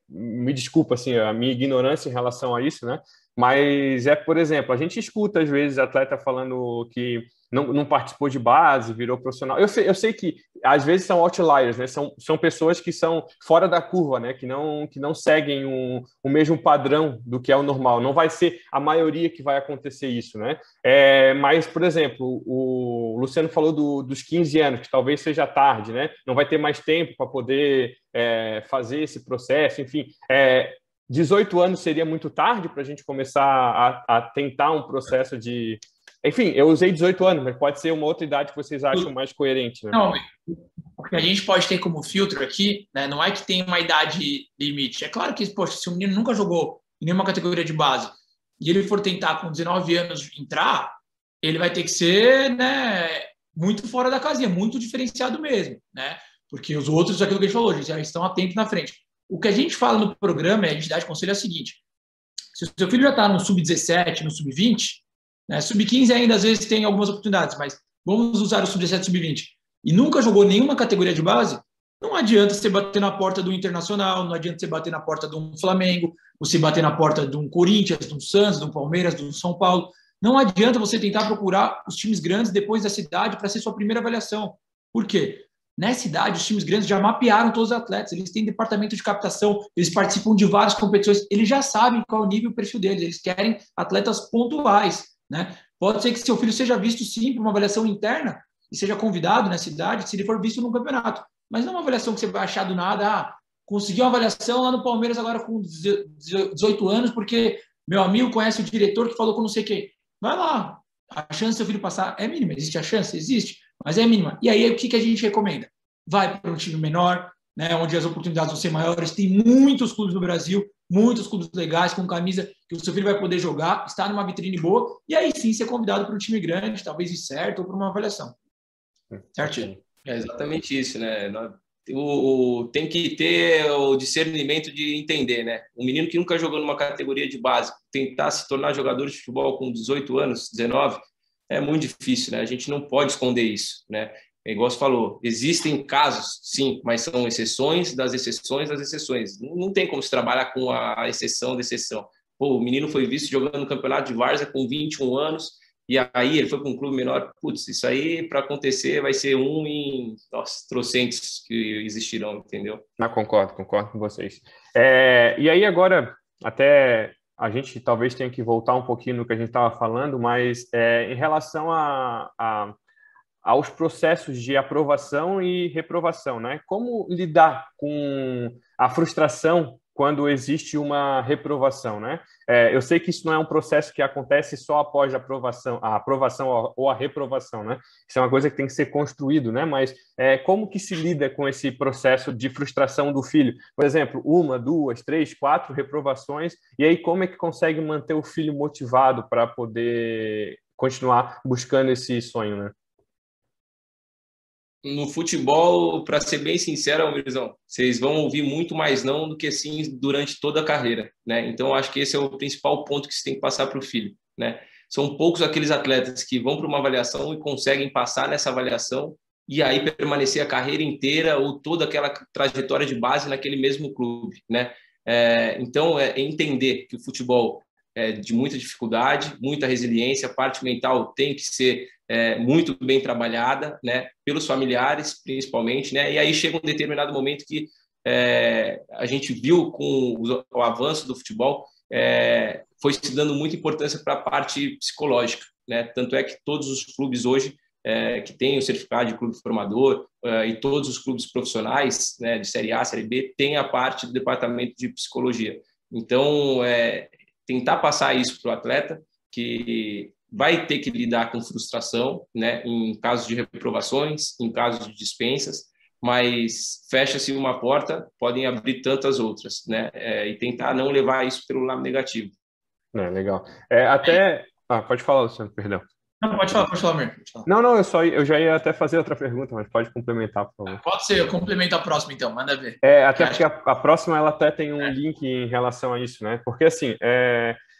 me desculpa assim, a minha ignorância em relação a isso, né? Mas por exemplo, a gente escuta às vezes atleta falando que não participou de base, virou profissional. Eu sei que às vezes são outliers, né? São pessoas que são fora da curva, né? Que não seguem o mesmo padrão do que é o normal. Não vai ser a maioria que vai acontecer isso, né? Mas, por exemplo, o Luciano falou dos 15 anos, que talvez seja tarde, né? Não vai ter mais tempo para poder fazer esse processo, enfim. 18 anos seria muito tarde para a gente começar a tentar um processo de... Enfim, eu usei 18 anos, mas pode ser uma outra idade que vocês acham mais coerente, né? Não, o que a gente pode ter como filtro aqui, né, não é que tem uma idade limite. É claro que, poxa, se o menino nunca jogou em nenhuma categoria de base e ele for tentar com 19 anos entrar, ele vai ter que ser, né, muito fora da casinha, muito diferenciado mesmo, né? Porque os outros, aquilo que a gente falou, já estão há tempo na frente. O que a gente fala no programa, a entidade conselho é o seguinte: se o seu filho já está no sub-17, no sub-20, né, sub-15 ainda às vezes tem algumas oportunidades, mas vamos usar o sub-17 e sub-20, e nunca jogou nenhuma categoria de base, não adianta você bater na porta do Internacional, não adianta você bater na porta de um Flamengo, você bater na porta de um Corinthians, de um Santos, de um Palmeiras, de um São Paulo. Não adianta você tentar procurar os times grandes depois da cidade para ser sua primeira avaliação. Por quê? Nessa idade, os times grandes já mapearam todos os atletas, eles têm departamento de captação, eles participam de várias competições, eles já sabem qual é o nível e o perfil deles, eles querem atletas pontuais, né? Pode ser que seu filho seja visto, sim, por uma avaliação interna e seja convidado nessa idade, se ele for visto num campeonato, mas não é uma avaliação que você vai achar do nada, conseguiu uma avaliação lá no Palmeiras agora com 18 anos, porque meu amigo conhece o diretor que falou com não sei quem. Vai lá, a chance do seu filho passar é mínima, existe a chance? Existe, mas é mínima. E aí, o que a gente recomenda? Vai para um time menor, né, onde as oportunidades vão ser maiores. Tem muitos clubes no Brasil, muitos clubes legais, com camisa que o seu filho vai poder jogar, estar numa vitrine boa, e aí sim ser convidado para um time grande, talvez ir certo, ou para uma avaliação. Certinho? É exatamente isso, né? Tem que ter o discernimento de entender, né? Um menino que nunca jogou numa categoria de base, tentar se tornar jogador de futebol com 18 anos, 19, é muito difícil, né? A gente não pode esconder isso, né? É igual você falou, existem casos, sim, mas são exceções das exceções das exceções. Não tem como se trabalhar com a exceção da exceção. Pô, o menino foi visto jogando no campeonato de várzea com 21 anos, e aí ele foi para um clube menor. Putz, isso aí, para acontecer, vai ser um em trocentos que existirão, entendeu? Concordo com vocês. E aí agora, até a gente talvez tenha que voltar um pouquinho no que a gente estava falando, mas em relação aos processos de aprovação e reprovação, né? Como lidar com a frustração quando existe uma reprovação, né? Eu sei que isso não é um processo que acontece só após a aprovação ou a reprovação, né? Isso é uma coisa que tem que ser construído, né? Mas como que se lida com esse processo de frustração do filho? Por exemplo, 1, 2, 3, 4 reprovações, e aí como é que consegue manter o filho motivado para poder continuar buscando esse sonho, né? No futebol, para ser bem sincero, Almirzão, vocês vão ouvir muito mais não do que sim durante toda a carreira, né? Então, acho que esse é o principal ponto que você tem que passar para o filho, né? São poucos aqueles atletas que vão para uma avaliação e conseguem passar nessa avaliação e aí permanecer a carreira inteira ou toda aquela trajetória de base naquele mesmo clube, né? Então, é entender que o futebol é de muita dificuldade, muita resiliência, a parte mental tem que ser muito bem trabalhada, né, pelos familiares, principalmente, né, e aí chega um determinado momento que a gente viu com o avanço do futebol, foi se dando muita importância para a parte psicológica, né, tanto é que todos os clubes hoje que têm o certificado de clube formador e todos os clubes profissionais, né, de Série A, Série B, têm a parte do departamento de psicologia. Então, tentar passar isso para o atleta, que vai ter que lidar com frustração, né, em casos de reprovações, em casos de dispensas, mas fecha-se uma porta, podem abrir tantas outras, né, e tentar não levar isso pelo lado negativo. Legal. Pode falar, Luciano, perdão. Não, pode falar, Mir. Não, eu já ia até fazer outra pergunta, mas pode complementar, por favor. Pode ser, eu complemento a próxima, então, manda ver. Até porque a próxima, ela até tem um link em relação a isso, né? Porque, assim,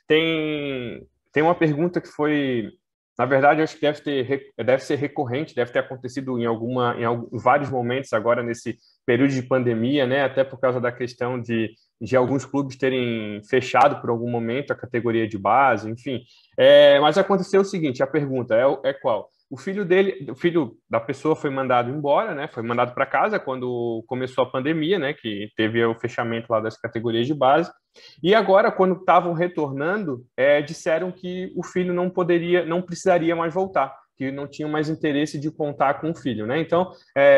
tem uma pergunta que foi... Na verdade, eu acho que deve ser recorrente, deve ter acontecido em vários momentos agora nesse período de pandemia, né? Até por causa da questão de alguns clubes terem fechado por algum momento a categoria de base, enfim. Mas aconteceu o seguinte, a pergunta é qual? O filho da pessoa foi mandado embora, né? Foi mandado para casa quando começou a pandemia, né? Que teve o fechamento lá das categorias de base. E agora, quando estavam retornando, disseram que o filho não precisaria mais voltar, que não tinham mais interesse de contar com o filho, né? Então,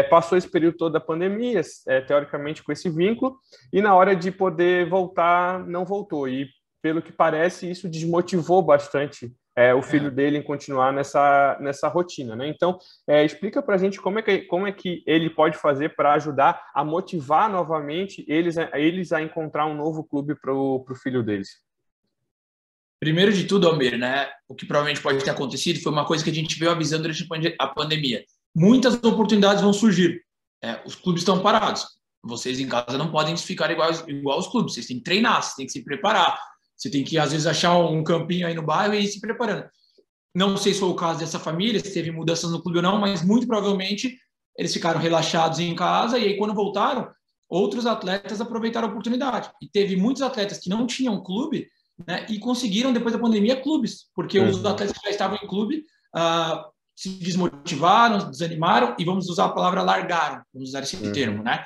passou esse período todo da pandemia, teoricamente com esse vínculo, e na hora de poder voltar, não voltou. E, pelo que parece, isso desmotivou bastante o filho dele em continuar nessa rotina, né? Então, explica para a gente como é que ele pode fazer para ajudar a motivar novamente eles a encontrar um novo clube para o filho deles. Primeiro de tudo, Almir, né? O que provavelmente pode ter acontecido foi uma coisa que a gente veio avisando durante a pandemia. Muitas oportunidades vão surgir. Os clubes estão parados. Vocês em casa não podem ficar igual aos clubes. Vocês têm que treinar, vocês têm que se preparar. Você tem que, às vezes, achar um campinho aí no bairro e ir se preparando. Não sei se foi o caso dessa família, se teve mudanças no clube ou não, mas muito provavelmente eles ficaram relaxados em casa e aí, quando voltaram, outros atletas aproveitaram a oportunidade. E teve muitos atletas que não tinham clube, né, e conseguiram, depois da pandemia, clubes, porque os atletas que já estavam em clube se desmotivaram, desanimaram e, vamos usar a palavra, largaram, vamos usar esse termo, né?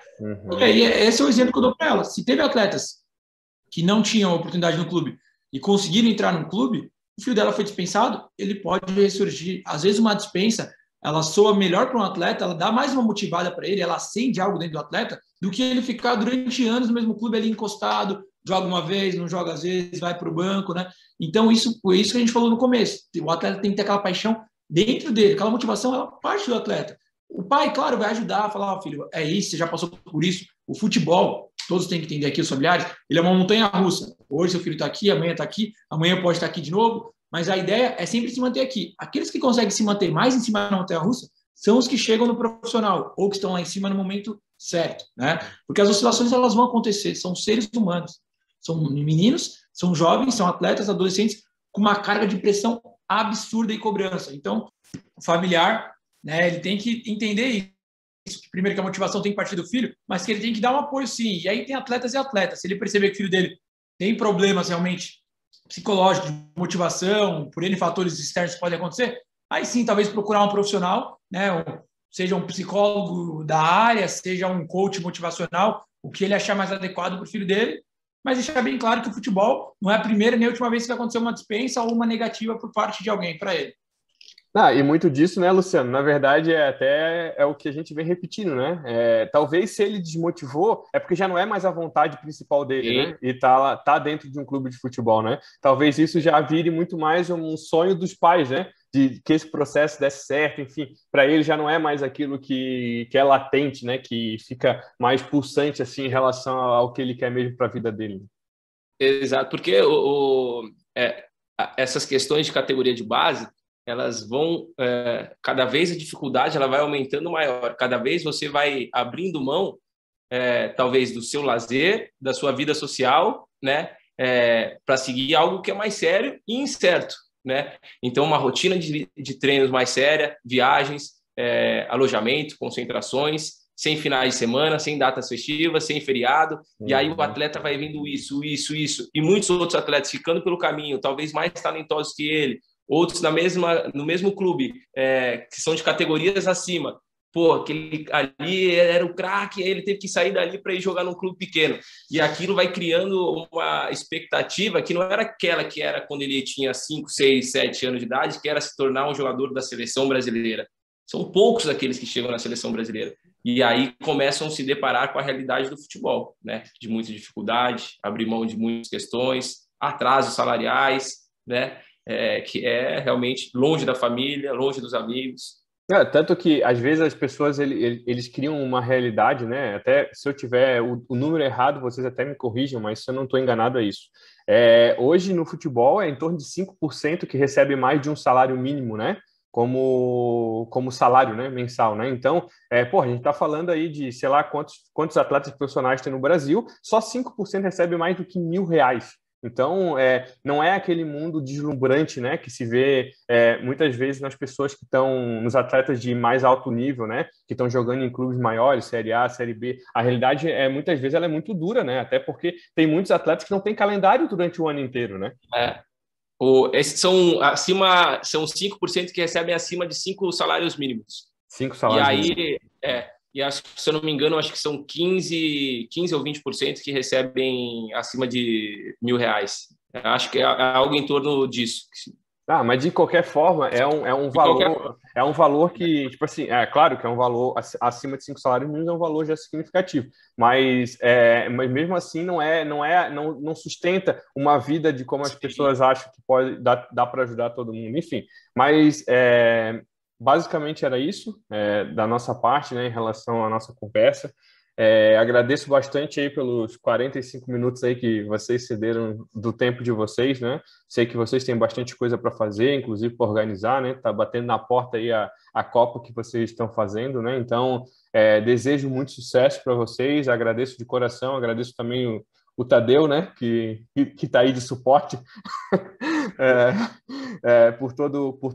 E aí, esse é o exemplo que eu dou para ela. Se teve atletas que não tinham oportunidade no clube e conseguiram entrar no clube, o filho dela foi dispensado, ele pode ressurgir. Às vezes uma dispensa, ela soa melhor para um atleta, ela dá mais uma motivada para ele, ela acende algo dentro do atleta, do que ele ficar durante anos no mesmo clube ali encostado, joga uma vez, não joga às vezes, vai para o banco, né? Então, isso que a gente falou no começo. O atleta tem que ter aquela paixão dentro dele, aquela motivação, ela parte do atleta. O pai, claro, vai ajudar a falar, filho, é isso, você já passou por isso. O futebol, todos têm que entender aqui, os familiares, ele é uma montanha-russa. Hoje seu filho está aqui, amanhã está aqui, amanhã pode estar aqui de novo, mas a ideia é sempre se manter aqui. Aqueles que conseguem se manter mais em cima da montanha-russa são os que chegam no profissional, ou que estão lá em cima no momento certo, né? Porque as oscilações, elas vão acontecer, são seres humanos, são meninos, são jovens, são atletas, adolescentes, com uma carga de pressão absurda e cobrança. Então, o familiar, né, ele tem que entender isso. Primeiro, que a motivação tem que partir do filho, mas que ele tem que dar um apoio, sim. E aí tem atletas e atletas. Se ele perceber que o filho dele tem problemas realmente psicológicos, de motivação, por N fatores externos que podem acontecer, aí sim, talvez procurar um profissional, né, seja um psicólogo da área, seja um coach motivacional, o que ele achar mais adequado para o filho dele, mas deixar bem claro que o futebol não é a primeira nem a última vez que vai acontecer uma dispensa ou uma negativa por parte de alguém para ele. E muito disso, né, Luciano? Na verdade, até o que a gente vem repetindo, né? Talvez se ele desmotivou, é porque já não é mais a vontade principal dele, Sim. né? E tá dentro de um clube de futebol, né? Talvez isso já vire muito mais um sonho dos pais, né? De que esse processo desse certo, enfim, para ele já não é mais aquilo que é latente, né? Que fica mais pulsante assim em relação ao que ele quer mesmo para a vida dele. Exato, porque essas questões de categoria de base, elas vão, cada vez a dificuldade ela vai aumentando maior, cada vez você vai abrindo mão, talvez, do seu lazer, da sua vida social, né, para seguir algo que é mais sério e incerto, né? Então, uma rotina de treinos mais séria, viagens, alojamento, concentrações, sem finais de semana, sem datas festivas, sem feriado, e aí o atleta vai vendo isso, e muitos outros atletas ficando pelo caminho, talvez mais talentosos que ele, outros no mesmo clube, que são de categorias acima. Pô, aquele ali era o craque, ele teve que sair dali para ir jogar num clube pequeno. E aquilo vai criando uma expectativa que não era aquela que era quando ele tinha 5, 6, 7 anos de idade, que era se tornar um jogador da seleção brasileira. São poucos aqueles que chegam na seleção brasileira. E aí começam a se deparar com a realidade do futebol, né? De muita dificuldade, abrir mão de muitas questões, atrasos salariais, né? Que é realmente longe da família, longe dos amigos. Tanto que, às vezes, as pessoas eles criam uma realidade, né? Até se eu tiver o número errado, vocês até me corrijam, mas se eu não estou enganado, é isso. Hoje, no futebol, é em torno de 5% que recebe mais de um salário mínimo, né? Como salário, né? Mensal, né? Então, a gente está falando aí de, sei lá, quantos atletas profissionais tem no Brasil, só 5% recebe mais do que R$ 1.000. Então, não é aquele mundo deslumbrante, né, que se vê muitas vezes nas pessoas que estão, nos atletas de mais alto nível, né, que estão jogando em clubes maiores, Série A, Série B. A realidade muitas vezes ela é muito dura, né, até porque tem muitos atletas que não têm calendário durante o ano inteiro, né. Esses são 5% que recebem acima de 5 salários mínimos. 5 salários mínimos. E acho que, se eu não me engano, acho que são 15 ou 20% que recebem acima de R$ 1.000. Acho que é algo em torno disso. Mas de qualquer forma, é um valor que, tipo assim, claro que é um valor acima de 5 salários mínimos, é um valor já significativo, mas mesmo assim não sustenta uma vida de como as pessoas acham que pode dar para ajudar todo mundo, enfim. Mas basicamente era isso da nossa parte, né, em relação à nossa conversa. Agradeço bastante aí pelos 45 minutos aí que vocês cederam do tempo de vocês, né? Sei que vocês têm bastante coisa para fazer, inclusive para organizar, né? Tá batendo na porta aí a Copa que vocês estão fazendo, né? Então, desejo muito sucesso para vocês, agradeço de coração, agradeço também o Tadeu, né? Que tá aí de suporte. Por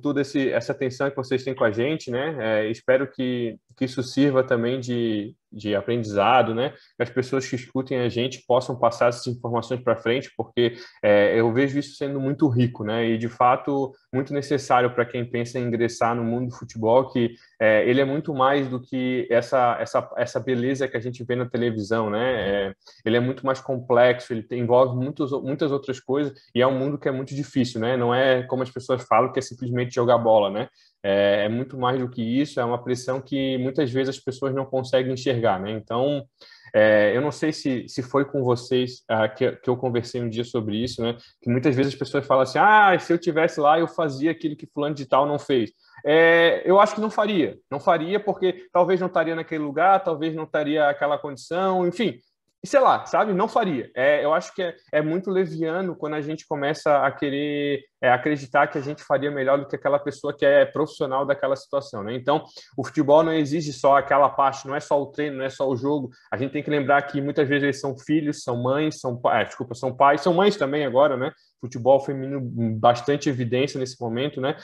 toda essa atenção que vocês têm com a gente, né? Espero que isso sirva também de aprendizado, né? Que as pessoas que escutem a gente possam passar essas informações para frente, porque eu vejo isso sendo muito rico, né? E de fato muito necessário para quem pensa em ingressar no mundo do futebol, que ele é muito mais do que essa beleza que a gente vê na televisão, né? Ele é muito mais complexo, ele envolve muitas outras coisas e é um mundo que é muito difícil, né? Não é como as pessoas falam que é simplesmente jogar bola, né? É muito mais do que isso, é uma pressão que muitas vezes as pessoas não conseguem enxergar, né? Então, eu não sei se foi com vocês que eu conversei um dia sobre isso, né? Que muitas vezes as pessoas falam assim, se eu tivesse lá, eu fazia aquilo que fulano de tal não fez. Eu acho que não faria porque talvez não estaria naquele lugar, talvez não estaria aquela condição, enfim, sei lá, sabe? Não faria. Eu acho que é muito leviano quando a gente começa a querer acreditar que a gente faria melhor do que aquela pessoa que é profissional daquela situação, né? Então, o futebol não exige só aquela parte, não é só o treino, não é só o jogo. A gente tem que lembrar que muitas vezes eles são filhos, são mães, são pais, são mães também agora, né? Futebol feminino bastante evidência nesse momento, né?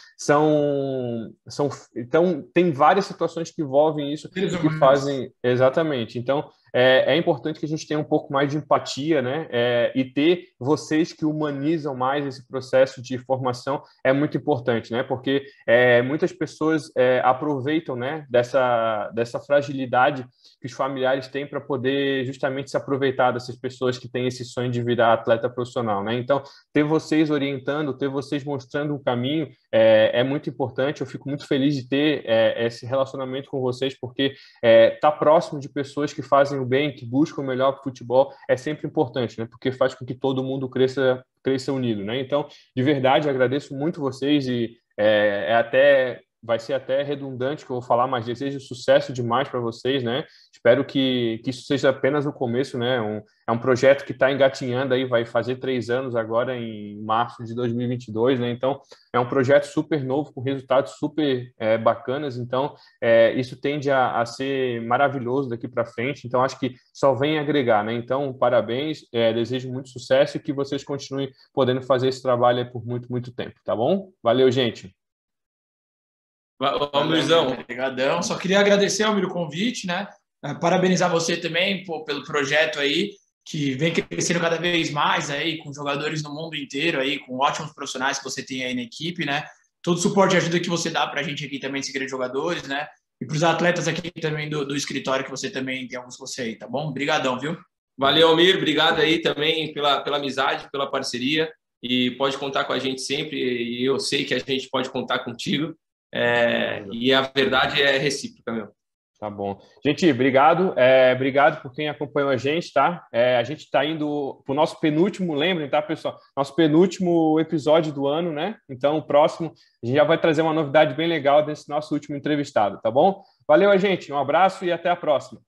Então, tem várias situações que envolvem isso, que fazem... Exatamente. Então, é importante que a gente tenha um pouco mais de empatia, né? E ter vocês que humanizam mais esse processo de formação é muito importante, né? Porque muitas pessoas aproveitam, né, dessa fragilidade que os familiares têm para poder justamente se aproveitar dessas pessoas que têm esse sonho de virar atleta profissional, né? Então, ter ter vocês orientando, ter vocês mostrando o caminho é muito importante. Eu fico muito feliz de ter esse relacionamento com vocês, porque estar próximo de pessoas que fazem o bem, que buscam o melhor para o futebol, é sempre importante, né? Porque faz com que todo mundo cresça unido, né? Então, de verdade, agradeço muito vocês e vai ser até redundante que eu vou falar, mas desejo sucesso demais para vocês, né? Espero que isso seja apenas o começo, né? É um projeto que está engatinhando aí, vai fazer 3 anos agora em março de 2022, né? Então, é um projeto super novo, com resultados super bacanas, então isso tende a ser maravilhoso daqui para frente, então acho que só vem agregar, né? Então, parabéns, desejo muito sucesso e que vocês continuem podendo fazer esse trabalho aí por muito, muito tempo, tá bom? Valeu, gente! Almirzão. Obrigadão. Só queria agradecer, Almir, o convite, né? Parabenizar você também pelo projeto aí, que vem crescendo cada vez mais aí, com jogadores no mundo inteiro aí, com ótimos profissionais que você tem aí na equipe, né? Todo o suporte e ajuda que você dá para a gente aqui também, Segredo de Jogadores, né? E para os atletas aqui também do escritório, que você também tem alguns com você aí, tá bom? Obrigadão, viu? Valeu, Almir. Obrigado aí também pela amizade, pela parceria. E pode contar com a gente sempre. E eu sei que a gente pode contar contigo. E a verdade é recíproca, meu. Tá bom. Gente, obrigado. Obrigado por quem acompanhou a gente, tá? A gente está indo para o nosso penúltimo, lembrem, tá, pessoal? Nosso penúltimo episódio do ano, né? Então, o próximo, a gente já vai trazer uma novidade bem legal desse nosso último entrevistado, tá bom? Valeu, gente. Um abraço e até a próxima.